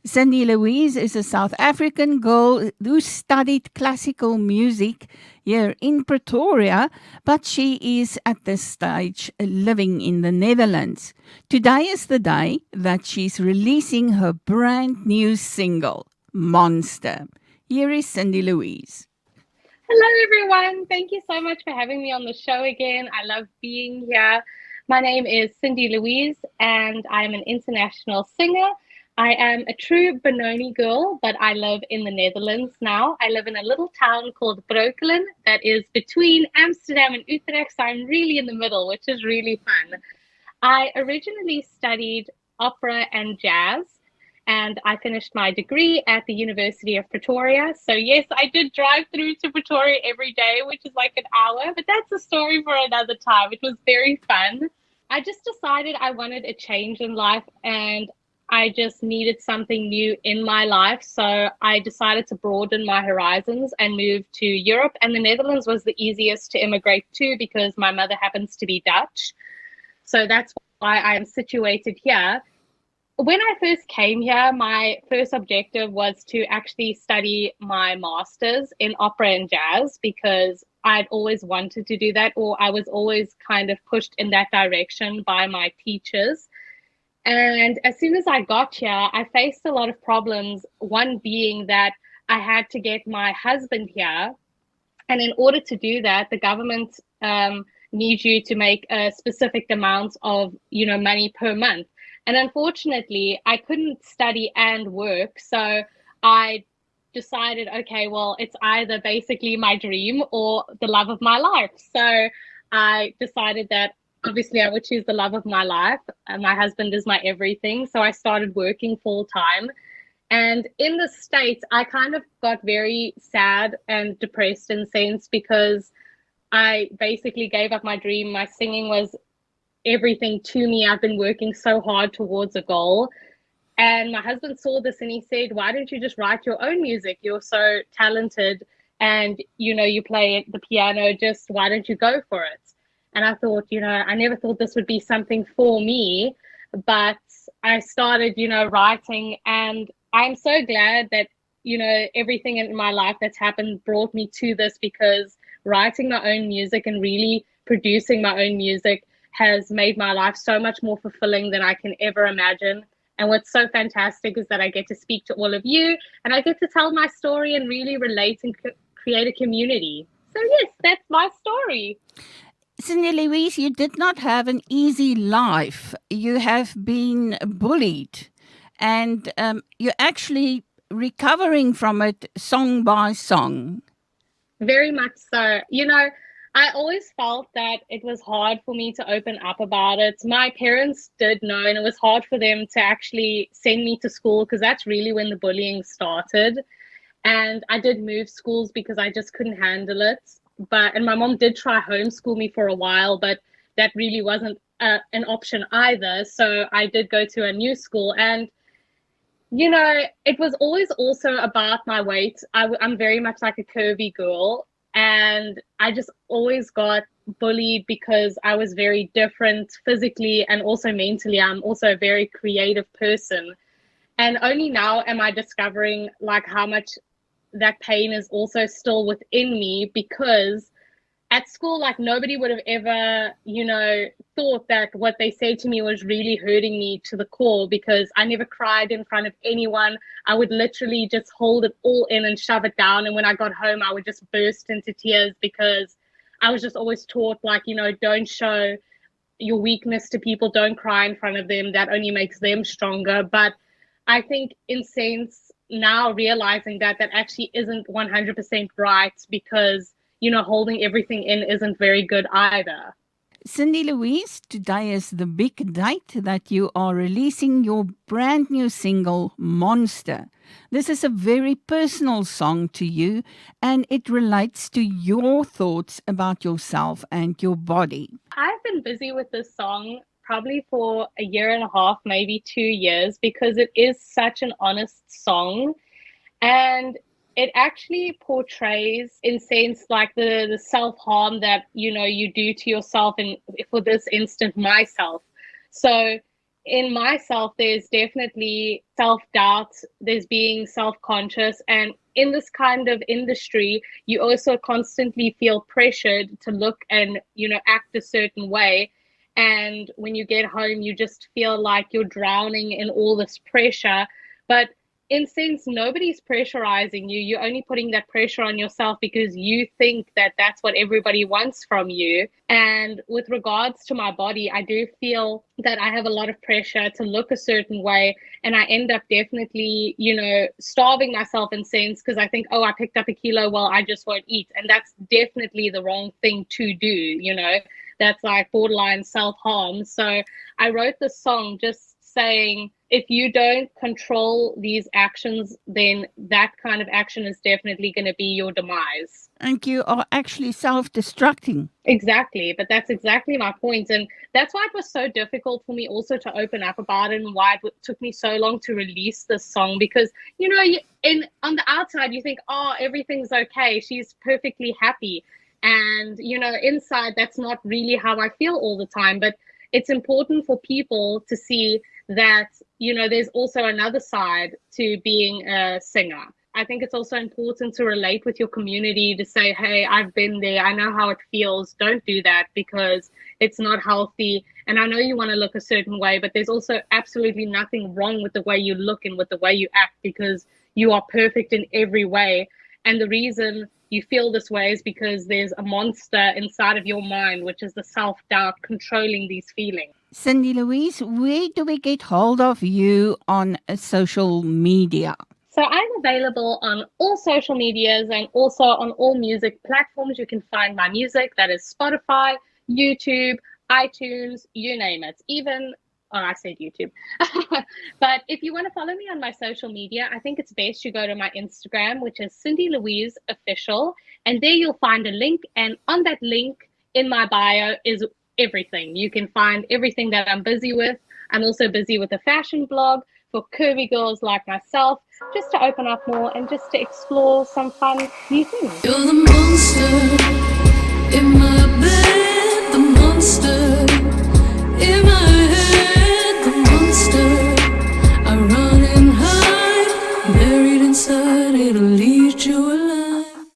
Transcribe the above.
Cindy-Louise is a South African girl who studied classical music here in Pretoria, but she is at this stage living in the Netherlands. Today is the day that she's releasing her brand new single, Monster. Here is Cindy-Louise. Hello, everyone. Thank you so much for having me on the show again. I love being here. My name is Cindy-Louise, and I'm an international singer. I am a true Benoni girl, but I live in the Netherlands now. I live in a little town called Breukelen that is between Amsterdam and Utrecht, so I'm really in the middle, which is really fun. I originally studied opera and jazz, and I finished my degree at the University of Pretoria. So, yes, I did drive through to Pretoria every day, which is like an hour, but that's a story for another time. It was very fun. I just decided I wanted a change in life and I just needed something new in my life. So I decided to broaden my horizons and move to Europe. And the Netherlands was the easiest to immigrate to because my mother happens to be Dutch. So that's why I am situated here. When I first came here, my first objective was to actually study my master's in opera and jazz because I'd always wanted to do that, or I was always kind of pushed in that direction by my teachers. And as soon as I got here, I faced a lot of problems. One being that I had to get my husband here. And in order to do that, the government needs you to make a specific amount of, money per month. And unfortunately, I couldn't study and work. So I decided, okay, well, it's either basically my dream or the love of my life. So I decided that obviously I would choose the love of my life. My husband is my everything. So I started working full time. And in the States, I kind of got very sad and depressed in a sense because I basically gave up my dream. My singing was everything to me. I've been working so hard towards a goal. And my husband saw this and he said, why don't you just write your own music? You're so talented and, you play the piano, just why don't you go for it? And I thought, I never thought this would be something for me, but I started, writing, and I'm so glad that, everything in my life that's happened brought me to this, because writing my own music and really producing my own music has made my life so much more fulfilling than I can ever imagine. And what's so fantastic is that I get to speak to all of you and I get to tell my story and really relate and create a community. So yes, that's my story. Cindy-Louise, you did not have an easy life. You have been bullied, and you're actually recovering from it song by song. Very much so. I always felt that it was hard for me to open up about it. My parents did know, and it was hard for them to actually send me to school because that's really when the bullying started. And I did move schools because I just couldn't handle it. And my mom did try homeschool me for a while, but that really wasn't an option either. So I did go to a new school, and it was always also about my weight. I'm very much like a curvy girl, and I just always got bullied because I was very different physically and also mentally. I'm also a very creative person. And only now am I discovering like how much that pain is also still within me, because at school, like, nobody would have ever, thought that what they said to me was really hurting me to the core, because I never cried in front of anyone. I would literally just hold it all in and shove it down. And when I got home, I would just burst into tears because I was just always taught, like, don't show your weakness to people. Don't cry in front of them. That only makes them stronger. But I think in sense now realizing that actually isn't 100% right, because holding everything in isn't very good either. Cindy-Louise, today is the big date that you are releasing your brand new single, Monster. This is a very personal song to you, and it relates to your thoughts about yourself and your body. I've been busy with this song probably for a year and a half, maybe 2 years, because it is such an honest song. And it actually portrays, in sense, like the self-harm that you do to yourself, and for this instant myself. So in myself, there's definitely self-doubt, there's being self-conscious, and in this kind of industry, you also constantly feel pressured to look and, act a certain way. And when you get home, you just feel like you're drowning in all this pressure. But in sense, nobody's pressurizing you. You're only putting that pressure on yourself because you think that that's what everybody wants from you. And with regards to my body, I do feel that I have a lot of pressure to look a certain way. And I end up definitely, starving myself in sense because I think, oh, I picked up a kilo, well, I just won't eat. And that's definitely the wrong thing to do. That's like borderline self-harm. So I wrote this song just saying, if you don't control these actions, then that kind of action is definitely going to be your demise. And you are actually self-destructing. Exactly. But that's exactly my point. And that's why it was so difficult for me also to open up about it, and why it took me so long to release this song. Because, on the outside, you think, oh, everything's okay. She's perfectly happy. And, inside, that's not really how I feel all the time. But it's important for people to see that, there's also another side to being a singer. I think it's also important to relate with your community, to say, hey, I've been there. I know how it feels. Don't do that because it's not healthy. And I know you want to look a certain way, but there's also absolutely nothing wrong with the way you look and with the way you act, because you are perfect in every way. And the reason you feel this way is because there's a monster inside of your mind, which is the self-doubt controlling these feelings. Cindy-Louise, where do we get hold of you on social media? So I'm available on all social medias and also on all music platforms. You can find my music. That is Spotify, YouTube, iTunes, you name it. Even, I said YouTube. But if you want to follow me on my social media, I think it's best you go to my Instagram, which is Cindy-Louise Official. And there you'll find a link. And on that link in my bio is everything. You can find everything that I'm busy with. I'm also busy with a fashion blog for curvy girls like myself, just to open up more and just to explore some fun new things. You're the monster in my bed.